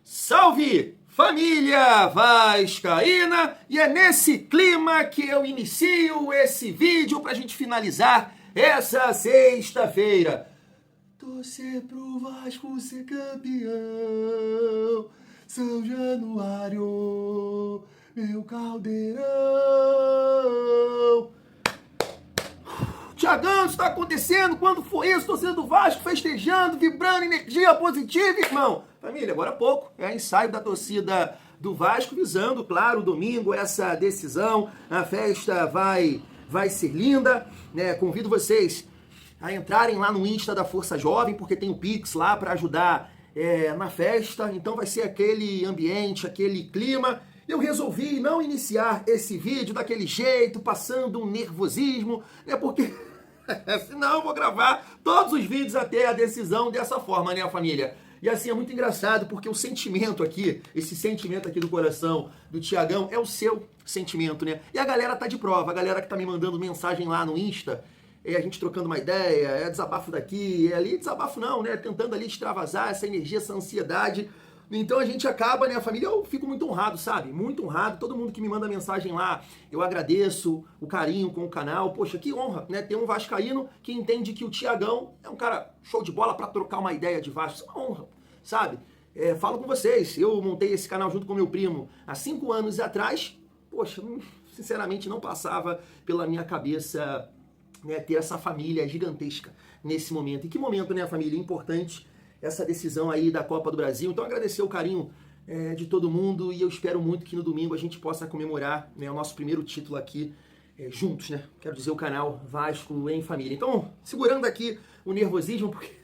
Salve, família vascaína! E é nesse clima que eu inicio esse vídeo pra gente finalizar essa sexta-feira. Torcer pro Vasco ser campeão, São Januário, meu caldeirão. Tiagão, isso tá acontecendo? Quando foi isso? Torcida do Vasco festejando, vibrando, energia positiva, irmão. Família, agora há pouco é ensaio da torcida do Vasco, visando, claro, domingo, essa decisão. A festa vai ser linda, né? Convido vocês a entrarem lá no Insta da Força Jovem, porque tem o Pix lá para ajudar na festa. Então vai ser aquele ambiente, aquele clima. Eu resolvi não iniciar esse vídeo daquele jeito, passando um nervosismo, né? Porque senão eu vou gravar todos os vídeos até a decisão dessa forma, né, família? E assim, é muito engraçado, porque o sentimento aqui, esse sentimento aqui do coração do Tiagão, é o seu sentimento, né? E a galera tá de prova, a galera que tá me mandando mensagem lá no Insta, a gente trocando uma ideia, é desabafo daqui, é ali, desabafo não, né? Tentando ali extravasar essa energia, essa ansiedade. Então a gente acaba, né, família? Eu fico muito honrado, sabe? Muito honrado. Todo mundo que me manda mensagem lá, eu agradeço o carinho com o canal. Poxa, que honra, né? Ter um vascaíno que entende que o Tiagão é um cara show de bola pra trocar uma ideia de Vasco. Isso é uma honra, sabe? Falo com vocês, eu montei esse canal junto com meu primo há 5 anos atrás. Poxa, sinceramente não passava pela minha cabeça, né, ter essa família gigantesca nesse momento. E que momento, né, família? Importante essa decisão aí da Copa do Brasil. Então agradecer o carinho de todo mundo e eu espero muito que no domingo a gente possa comemorar, né, o nosso primeiro título aqui juntos, né? Quero dizer, o canal Vasco em Família. Então, segurando aqui o nervosismo, porque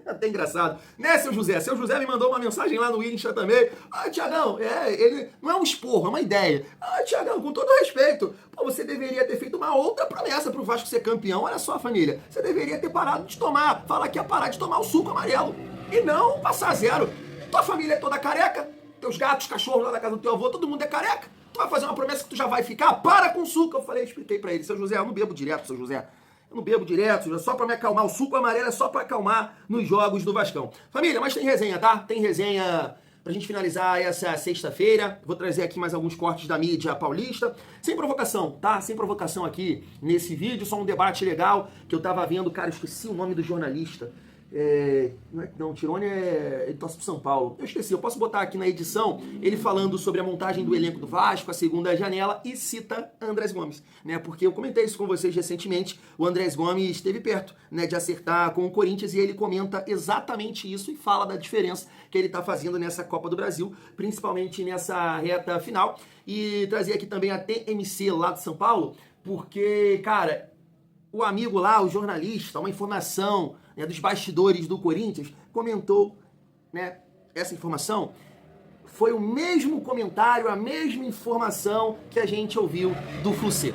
até engraçado, né, seu José? Seu José me mandou uma mensagem lá no Insta também. Ah, Tiagão, ele não é um esporro, é uma ideia. Ah, Tiagão, com todo respeito, pô, você deveria ter feito uma outra promessa pro Vasco ser campeão. Olha só, família, você deveria ter parado de tomar, fala que ia parar de tomar o suco amarelo e não passar zero. Tua família é toda careca, teus gatos, cachorros lá da casa do teu avô, todo mundo é careca. Tu vai fazer uma promessa que tu já vai ficar? Para com suco. Eu falei, expliquei pra ele, seu José, eu não bebo direto, seu José. Eu não bebo direto, só pra me acalmar. O suco amarelo é só pra acalmar nos jogos do Vascão. Família, mas tem resenha, tá? Tem resenha pra gente finalizar essa sexta-feira. Vou trazer aqui mais alguns cortes da mídia paulista. Sem provocação, tá? Sem provocação aqui nesse vídeo. Só um debate legal que eu tava vendo. Cara, eu esqueci o nome do jornalista. Não, o Tirone ele torce pro São Paulo. Eu esqueci, eu posso botar aqui na edição ele falando sobre a montagem do elenco do Vasco, a segunda janela, e cita Andrés Gomes, né? Porque eu comentei isso com vocês recentemente, o Andrés Gomes esteve perto, né, de acertar com o Corinthians e ele comenta exatamente isso e fala da diferença que ele tá fazendo nessa Copa do Brasil, principalmente nessa reta final. E trazer aqui também a TMC lá de São Paulo, porque, cara, o amigo lá, o jornalista, uma informação, né, dos bastidores do Corinthians, comentou, né, essa informação. Foi o mesmo comentário, a mesma informação que a gente ouviu do Flucê.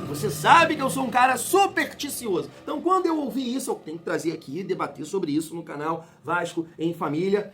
Você sabe que eu sou um cara supersticioso. Então, quando eu ouvi isso, eu tenho que trazer aqui e debater sobre isso no canal Vasco em Família.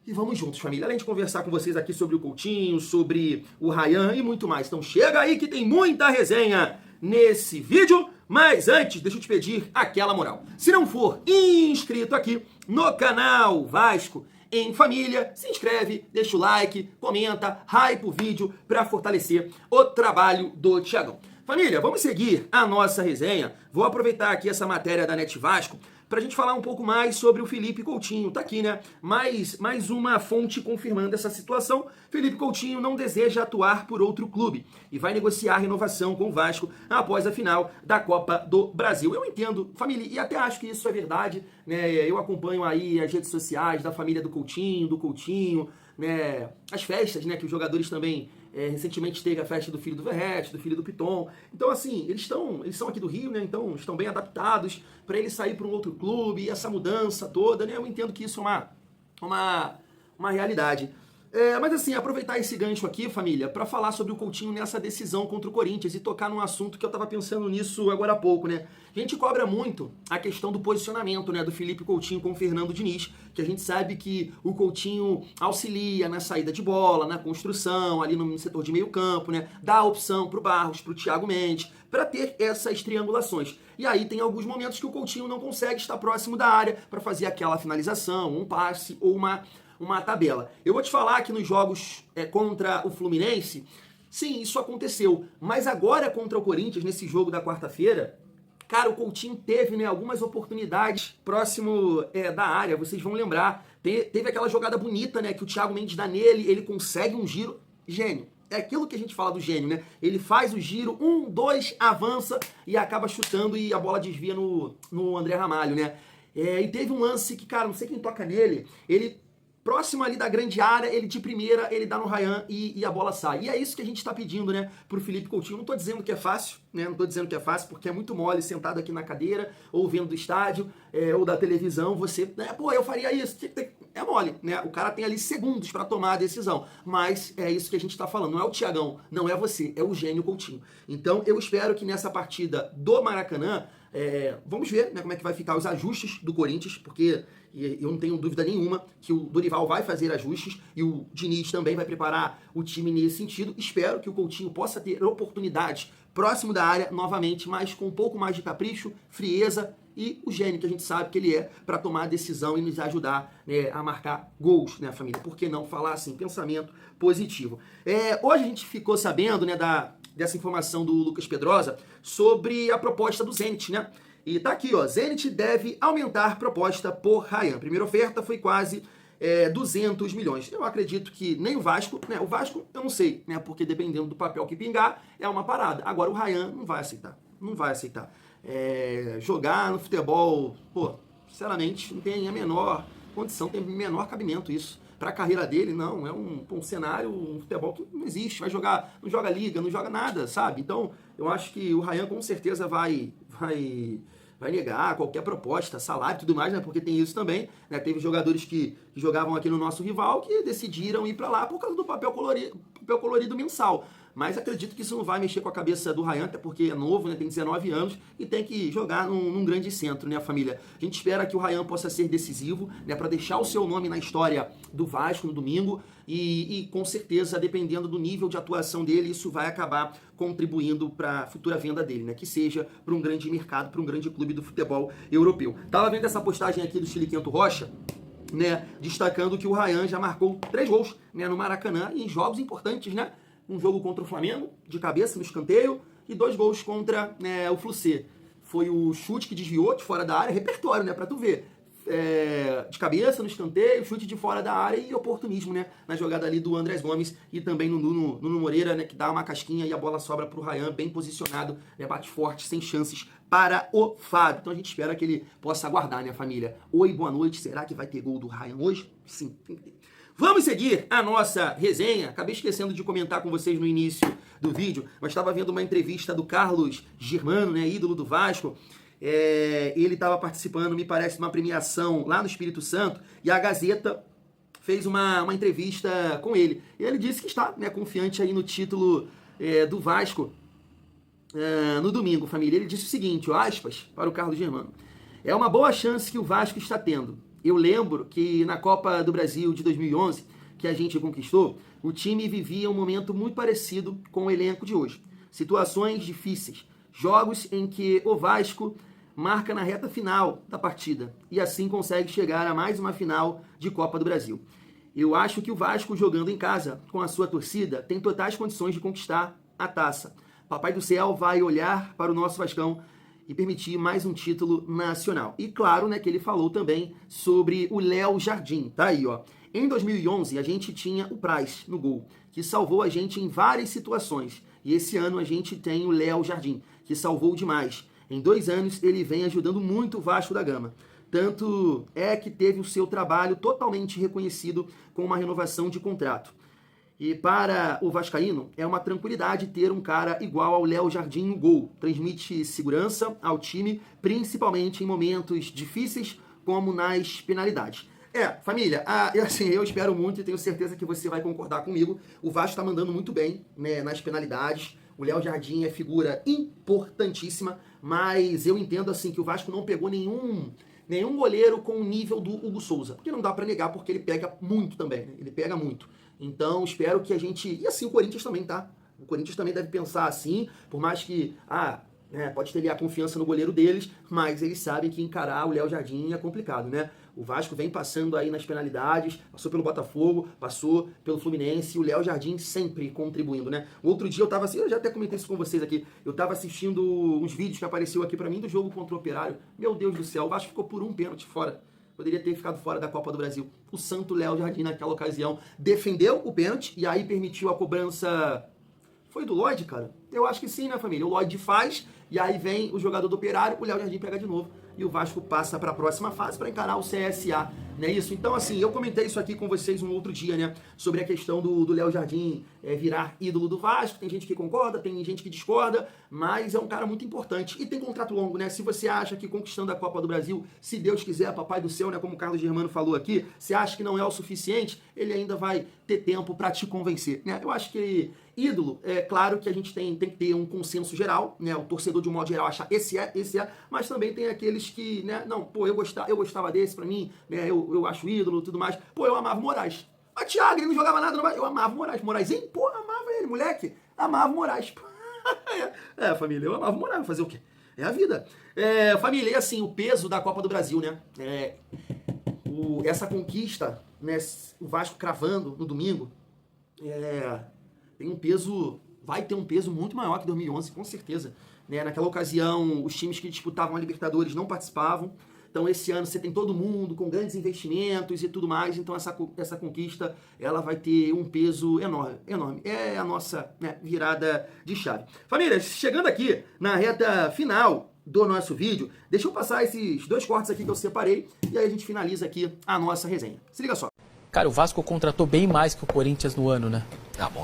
E vamos juntos, família. Além de conversar com vocês aqui sobre o Coutinho, sobre o Ryan e muito mais. Então, chega aí que tem muita resenha nesse vídeo. Mas antes, deixa eu te pedir aquela moral. Se não for inscrito aqui no canal Vasco em Família, se inscreve, deixa o like, comenta, hype o vídeo para fortalecer o trabalho do Tiagão. Família, vamos seguir a nossa resenha. Vou aproveitar aqui essa matéria da Net Vasco para a gente falar um pouco mais sobre o Felipe Coutinho. Tá aqui, né? Mais uma fonte confirmando essa situação. Felipe Coutinho não deseja atuar por outro clube e vai negociar a renovação com o Vasco após a final da Copa do Brasil. Eu entendo, família, e até acho que isso é verdade, né? Eu acompanho aí as redes sociais da família do Coutinho, né? As festas, né? Que os jogadores também recentemente teve a festa do filho do Verratti, do filho do Piton. Então, assim, eles são aqui do Rio, né? Então, estão bem adaptados para ele sair para um outro clube, e essa mudança toda, né? Eu entendo que isso é uma realidade. Mas assim, aproveitar esse gancho aqui, família, para falar sobre o Coutinho nessa decisão contra o Corinthians e tocar num assunto que eu tava pensando nisso agora há pouco, né? A gente cobra muito a questão do posicionamento, né, do Felipe Coutinho com o Fernando Diniz, que a gente sabe que o Coutinho auxilia na saída de bola, na construção, ali no setor de meio campo, né? Dá a opção pro Barros, pro Thiago Mendes, para ter essas triangulações. E aí tem alguns momentos que o Coutinho não consegue estar próximo da área para fazer aquela finalização, um passe ou uma tabela. Eu vou te falar que nos jogos contra o Fluminense, sim, isso aconteceu. Mas agora contra o Corinthians, nesse jogo da quarta-feira, cara, o Coutinho teve, né, algumas oportunidades próximo da área. Vocês vão lembrar. Teve aquela jogada bonita, né, que o Thiago Mendes dá nele, ele consegue um giro. Gênio. É aquilo que a gente fala do gênio, né? Ele faz o giro, 1, 2, avança e acaba chutando e a bola desvia no André Ramalho, né? E teve um lance que, cara, não sei quem toca nele, ele próximo ali da grande área, ele de primeira, ele dá no Ryan e a bola sai. E é isso que a gente tá pedindo, né, pro Felipe Coutinho. Não tô dizendo que é fácil, né, não tô dizendo que é fácil, porque é muito mole sentado aqui na cadeira, ou vendo do estádio, ou da televisão, você, né, pô, eu faria isso. É mole, né, o cara tem ali segundos para tomar a decisão. Mas é isso que a gente tá falando, não é o Thiagão, não é você, é o gênio Coutinho. Então eu espero que nessa partida do Maracanã, vamos ver, né, como é que vai ficar os ajustes do Corinthians, porque eu não tenho dúvida nenhuma que o Dorival vai fazer ajustes e o Diniz também vai preparar o time nesse sentido. Espero que o Coutinho possa ter oportunidades próximo da área novamente, mas com um pouco mais de capricho, frieza e o gênio que a gente sabe que ele é para tomar a decisão e nos ajudar, né, a marcar gols, né, família? Por que não falar assim? Pensamento positivo. Hoje a gente ficou sabendo, né, dessa informação do Lucas Pedrosa sobre a proposta do Zenit, né? E tá aqui, ó, Zenit deve aumentar proposta por Ryan. A primeira oferta foi quase 200 milhões. Eu acredito que nem o Vasco, né? O Vasco eu não sei, né? Porque dependendo do papel que pingar, é uma parada. Agora o Ryan não vai aceitar. Não vai aceitar. Jogar no futebol, pô, sinceramente, não tem a menor condição, tem o menor cabimento isso. Para a carreira dele, não, é um cenário, um futebol que não existe, vai jogar, não joga liga, não joga nada, sabe? Então, eu acho que o Ryan com certeza vai negar qualquer proposta, salário e tudo mais, né? Porque tem isso também, né? Teve jogadores que jogavam aqui no nosso rival que decidiram ir para lá por causa do papel colorido mensal. Mas acredito que isso não vai mexer com a cabeça do Ryan, até porque é novo, né, tem 19 anos e tem que jogar num grande centro, né, família? A gente espera que o Ryan possa ser decisivo, né, para deixar o seu nome na história do Vasco no domingo e com certeza, dependendo do nível de atuação dele, isso vai acabar contribuindo para a futura venda dele, né, que seja para um grande mercado, para um grande clube do futebol europeu. Tava vendo essa postagem aqui do Chiliquento Rocha, né, destacando que o Ryan já marcou 3 gols, né, no Maracanã em jogos importantes, né? Um jogo contra o Flamengo, de cabeça, no escanteio, e 2 gols contra o Flucê. Foi o chute que desviou de fora da área, repertório, né, pra tu ver. De cabeça, no escanteio, chute de fora da área e oportunismo, né, na jogada ali do Andrés Gomes e também no Nuno Moreira, né, que dá uma casquinha e a bola sobra pro Ryan, bem posicionado, né, bate forte, sem chances para o Fábio. Então a gente espera que ele possa aguardar, né, família? Oi, boa noite, será que vai ter gol do Ryan hoje? Sim, tem que ter. Vamos seguir a nossa resenha. Acabei esquecendo de comentar com vocês no início do vídeo, mas estava vendo uma entrevista do Carlos Germano, né, ídolo do Vasco. Ele estava participando, me parece, de uma premiação lá no Espírito Santo, e a Gazeta fez uma entrevista com ele. E ele disse que está, né, confiante aí no título do Vasco no domingo, família. Ele disse o seguinte, ó, aspas, para o Carlos Germano. É uma boa chance que o Vasco está tendo. Eu lembro que na Copa do Brasil de 2011, que a gente conquistou, o time vivia um momento muito parecido com o elenco de hoje. Situações difíceis, jogos em que o Vasco marca na reta final da partida e assim consegue chegar a mais uma final de Copa do Brasil. Eu acho que o Vasco, jogando em casa com a sua torcida, tem totais condições de conquistar a taça. Papai do Céu vai olhar para o nosso Vascão e permitir mais um título nacional. E claro, né, que ele falou também sobre o Léo Jardim, tá aí, ó. Em 2011, a gente tinha o Praz no gol, que salvou a gente em várias situações. E esse ano a gente tem o Léo Jardim, que salvou demais. Em 2 anos, ele vem ajudando muito o Vasco da Gama. Tanto é que teve o seu trabalho totalmente reconhecido com uma renovação de contrato. E para o vascaíno, é uma tranquilidade ter um cara igual ao Léo Jardim no gol. Transmite segurança ao time, principalmente em momentos difíceis, como nas penalidades. Família, eu espero muito e tenho certeza que você vai concordar comigo. O Vasco tá mandando muito bem, né, nas penalidades. O Léo Jardim é figura importantíssima, mas eu entendo assim que o Vasco não pegou nenhum goleiro com o nível do Hugo Souza. Porque não dá pra negar, porque ele pega muito também, né? Ele pega muito. Então, espero que a gente... E assim, o Corinthians também, tá? O Corinthians também deve pensar assim, por mais que... pode ter ali a confiança no goleiro deles, mas eles sabem que encarar o Léo Jardim é complicado, né? O Vasco vem passando aí nas penalidades, passou pelo Botafogo, passou pelo Fluminense, e o Léo Jardim sempre contribuindo, né? O outro dia eu já até comentei isso com vocês aqui, eu tava assistindo uns vídeos que apareceu aqui pra mim do jogo contra o Operário. Meu Deus do céu, o Vasco ficou por um pênalti fora. Poderia ter ficado fora da Copa do Brasil. O santo Léo Jardim naquela ocasião defendeu o pênalti e aí permitiu a cobrança... Foi do Lloyd, cara? Eu acho que sim, né, família? O Lloyd faz, e aí vem o jogador do Operário, o Léo Jardim pega de novo, e o Vasco passa para a próxima fase para encarar o CSA, não é isso? Então, assim, eu comentei isso aqui com vocês um outro dia, né, sobre a questão do Léo Jardim virar ídolo do Vasco. Tem gente que concorda, tem gente que discorda, mas é um cara muito importante. E tem contrato longo, né? Se você acha que conquistando a Copa do Brasil, se Deus quiser, papai do céu, né, como o Carlos Germano falou aqui, você acha que não é o suficiente, ele ainda vai ter tempo para te convencer, né? Eu acho que ídolo, é claro que a gente tem que ter um consenso geral, né? O torcedor de um modo geral acha esse é, mas também tem aqueles que, né? Não, pô, eu gostava desse pra mim, né? Eu acho ídolo e tudo mais. Pô, eu amava o Moraes. A Thiago, ele não jogava nada, eu amava o Moraes. Moraes, pô, amava ele, moleque. Amava o Moraes. Família, eu amava o Moraes, fazer o quê? É a vida. Família, e assim, o peso da Copa do Brasil, né? Essa conquista, né? O Vasco cravando no domingo, tem um peso, vai ter um peso muito maior que 2011, com certeza. Né? Naquela ocasião, os times que disputavam a Libertadores não participavam. Então, esse ano você tem todo mundo com grandes investimentos e tudo mais. Então, essa conquista, ela vai ter um peso enorme, enorme. É a nossa, né, virada de chave. Família, chegando aqui na reta final do nosso vídeo, deixa eu passar esses 2 cortes aqui que eu separei e aí a gente finaliza aqui a nossa resenha. Se liga só. Cara, o Vasco contratou bem mais que o Corinthians no ano, né?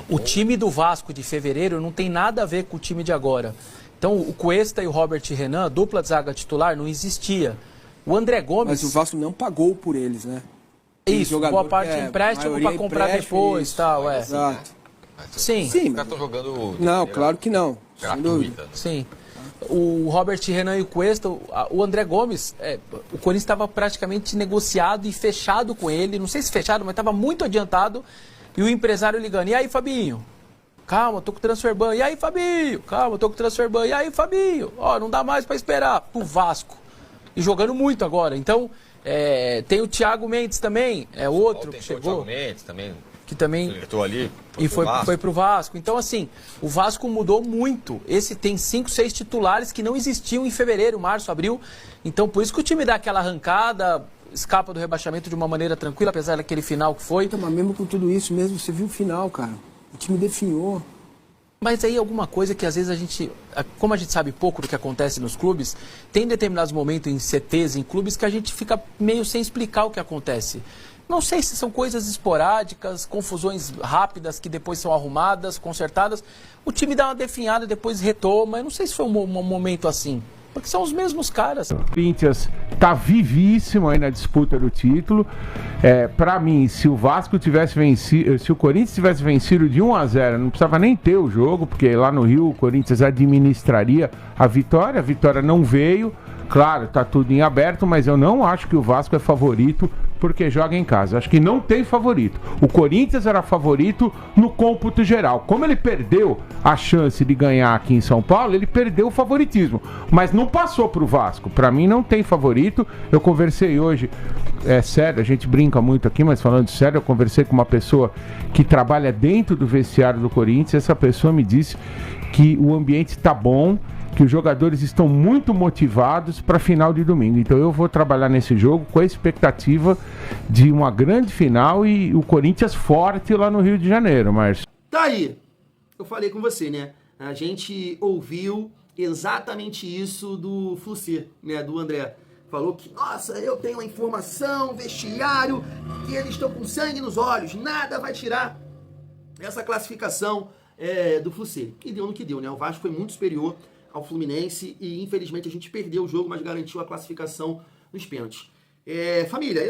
O time do Vasco de fevereiro não tem nada a ver com o time de agora. Então, o Cuesta e o Robert Renan, dupla de zaga titular, não existia. O André Gomes... Mas o Vasco não pagou por eles, né? Isso, boa parte empréstimo para comprar depois e tal, Exato. Sim. Os caras estão jogando... Não, claro que não. Sem dúvida. Sim. O Robert Renan e o Cuesta, o André Gomes, o Corinthians estava praticamente negociado e fechado com ele, não sei se fechado, mas estava muito adiantado, e o empresário ligando, e aí, Fabinho? Calma, tô com o transfer ban. E aí, Fabinho? Calma, tô com o transfer ban. E aí, Fabinho? Ó, não dá mais para esperar. Pro Vasco. E jogando muito agora. Então, tem o Thiago Mendes também, outro que chegou. O Thiago Mendes também. Que também entrou ali. Foi pro Vasco. Então, assim, o Vasco mudou muito. Esse tem 5, 6 titulares que não existiam em fevereiro, março, abril. Então, por isso que o time dá aquela arrancada, escapa do rebaixamento de uma maneira tranquila, apesar daquele final que foi. Mas mesmo com tudo isso, mesmo você viu o final, cara. O time definhou. Mas aí alguma coisa que às vezes a gente, como a gente sabe pouco do que acontece nos clubes, tem determinados momentos em CTs, em clubes, que a gente fica meio sem explicar o que acontece. Não sei se são coisas esporádicas, confusões rápidas que depois são arrumadas, consertadas. O time dá uma definhada, depois retoma. Eu não sei se foi um momento assim. Porque são os mesmos caras. O Corinthians está vivíssimo aí na disputa do título. Para mim, se o Vasco tivesse vencido, se o Corinthians tivesse vencido de 1-0, não precisava nem ter o jogo, porque lá no Rio o Corinthians administraria a vitória não veio. Claro, está tudo em aberto, mas eu não acho que o Vasco é favorito porque joga em casa. Acho que não tem favorito. O Corinthians era favorito no cômputo geral. Como ele perdeu a chance de ganhar aqui em São Paulo, ele perdeu o favoritismo. Mas não passou para o Vasco. Para mim não tem favorito. Eu conversei hoje, sério, a gente brinca muito aqui, mas falando sério, eu conversei com uma pessoa que trabalha dentro do vestiário do Corinthians. Essa pessoa me disse que o ambiente está bom, que os jogadores estão muito motivados para a final de domingo. Então eu vou trabalhar nesse jogo com a expectativa de uma grande final e o Corinthians forte lá no Rio de Janeiro, Márcio. Tá aí. Eu falei com você, né? A gente ouviu exatamente isso do Flucer, né? Do André. Falou que, nossa, eu tenho a informação, vestiário, que eles estão com sangue nos olhos, nada vai tirar essa classificação do Flucer. Que deu no que deu, né? O Vasco foi muito superior ao Fluminense e infelizmente a gente perdeu o jogo, mas garantiu a classificação nos pênaltis. Família,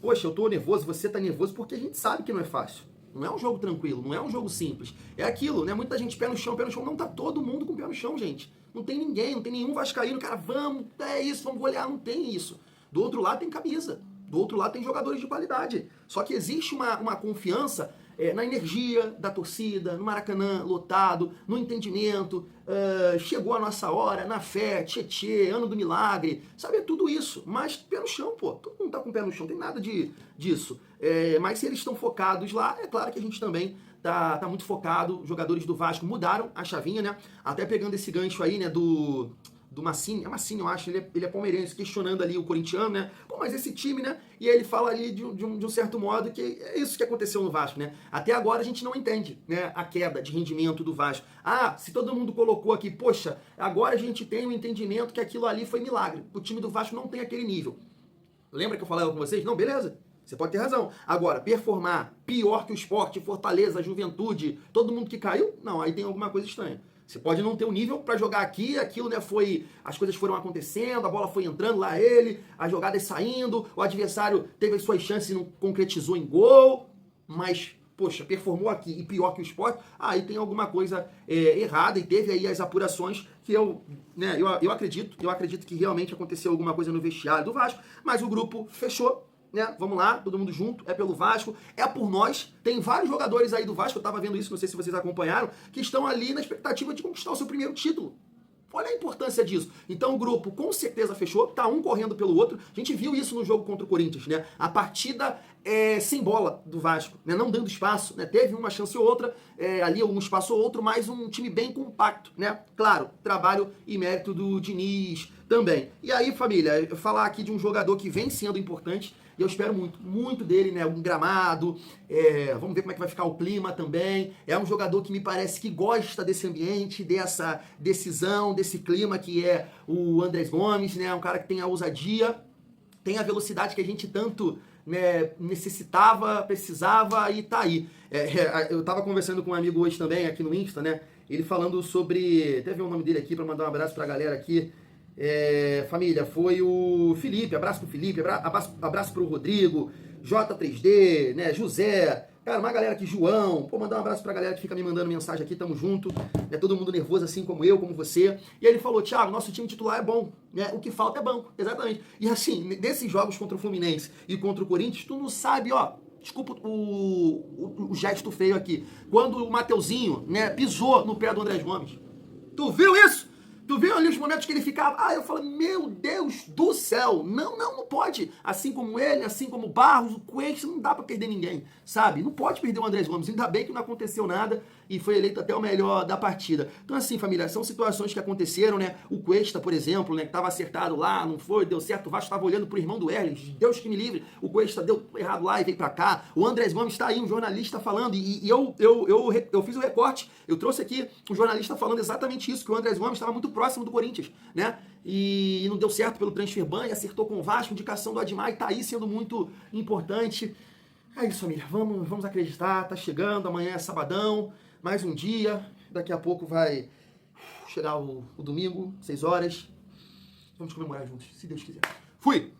poxa, eu tô nervoso, você tá nervoso, porque a gente sabe que não é fácil. Não é um jogo tranquilo, não é um jogo simples. É aquilo, né? Muita gente pé no chão. Não tá todo mundo com o pé no chão, gente. Não tem ninguém, não tem nenhum vascaíno, cara, vamos, é isso, vamos golear, não tem isso. Do outro lado tem camisa, do outro lado tem jogadores de qualidade. Só que existe uma confiança na energia da torcida, no Maracanã lotado, no entendimento, chegou a nossa hora, na fé, Tietê, ano do milagre, sabe, é tudo isso. Mas pé no chão, pô, todo mundo tá com o pé no chão, não tem nada disso. Mas se eles estão focados lá, é claro que a gente também tá muito focado. Os jogadores do Vasco mudaram a chavinha, né? Até pegando esse gancho aí, né, do Massini, eu acho, ele é palmeirense, questionando ali o corintiano, né? Pô, mas esse time, né? E ele fala ali de um certo modo que é isso que aconteceu no Vasco, né? Até agora a gente não entende, né, a queda de rendimento do Vasco. Se todo mundo colocou aqui, poxa, agora a gente tem um entendimento que aquilo ali foi milagre. O time do Vasco não tem aquele nível. Lembra que eu falava com vocês? Não, beleza. Você pode ter razão. Agora, performar pior que o Sport, Fortaleza, Juventude, todo mundo que caiu, não, aí tem alguma coisa estranha. Você pode não ter um nível para jogar aqui, aquilo, né, as coisas foram acontecendo, a bola foi entrando lá as jogadas saindo, o adversário teve as suas chances e não concretizou em gol, mas, poxa, performou aqui e pior que o Sport, aí tem alguma coisa errada, e teve aí as apurações que eu acredito que realmente aconteceu alguma coisa no vestiário do Vasco, mas o grupo fechou. Né? Vamos lá, todo mundo junto, é pelo Vasco, é por nós. Tem vários jogadores aí do Vasco, eu tava vendo isso, não sei se vocês acompanharam, que estão ali na expectativa de conquistar o seu primeiro título. Olha a importância disso. Então o grupo com certeza fechou, tá um correndo pelo outro. A gente viu isso no jogo contra o Corinthians, né? A partida sem bola do Vasco, né? Não dando espaço, né? Teve uma chance ou outra, ali um espaço ou outro, mas um time bem compacto, né? Claro, trabalho e mérito do Diniz também. E aí, família, eu falar aqui de um jogador que vem sendo importante, e eu espero muito, muito dele, né? Um gramado, vamos ver como é que vai ficar o clima também. É um jogador que me parece que gosta desse ambiente, dessa decisão, desse clima que é o Andrés Gomes, né? Um cara que tem a ousadia, tem a velocidade que a gente tanto, né, necessitava, precisava, e tá aí. Eu tava conversando com um amigo hoje também, aqui no Insta, né? Ele falando sobre... Até ver o nome dele aqui para mandar um abraço pra galera aqui. Família, foi o Felipe, abraço pro Felipe, abraço pro Rodrigo, J3D, né, José, cara, uma galera aqui, João, mandar um abraço pra galera que fica me mandando mensagem aqui, tamo junto, né, todo mundo nervoso assim como eu, como você, e aí ele falou, Thiago, nosso time titular é bom, né, o que falta é banco, exatamente, e assim, desses jogos contra o Fluminense e contra o Corinthians, tu não sabe, desculpa o gesto feio aqui, quando o Mateuzinho, né, pisou no pé do Andrés Gomes, tu viu isso? Tu viu ali os momentos que ele ficava... eu falo, meu Deus do céu, não pode. Assim como ele, assim como o Barros, o Cuesta, não dá pra perder ninguém, sabe? Não pode perder o Andrés Gomes. Ainda bem que não aconteceu nada e foi eleito até o melhor da partida. Então assim, família, são situações que aconteceram, né? O Cuesta, por exemplo, né, que tava acertado lá, não foi, deu certo, o Vasco tava olhando pro irmão do Erling, Deus que me livre, o Cuesta deu errado lá e veio pra cá. O Andrés Gomes tá aí, um jornalista falando, e eu fiz o recorte, eu trouxe aqui um jornalista falando exatamente isso, que o Andrés Gomes estava muito próximo do Corinthians, né? E não deu certo pelo transfer ban, e acertou com o Vasco, indicação do Admar, e tá aí sendo muito importante. É isso, família, vamos acreditar, tá chegando, amanhã é sabadão, mais um dia, daqui a pouco vai chegar o domingo, 6 horas, vamos comemorar juntos, se Deus quiser. Fui!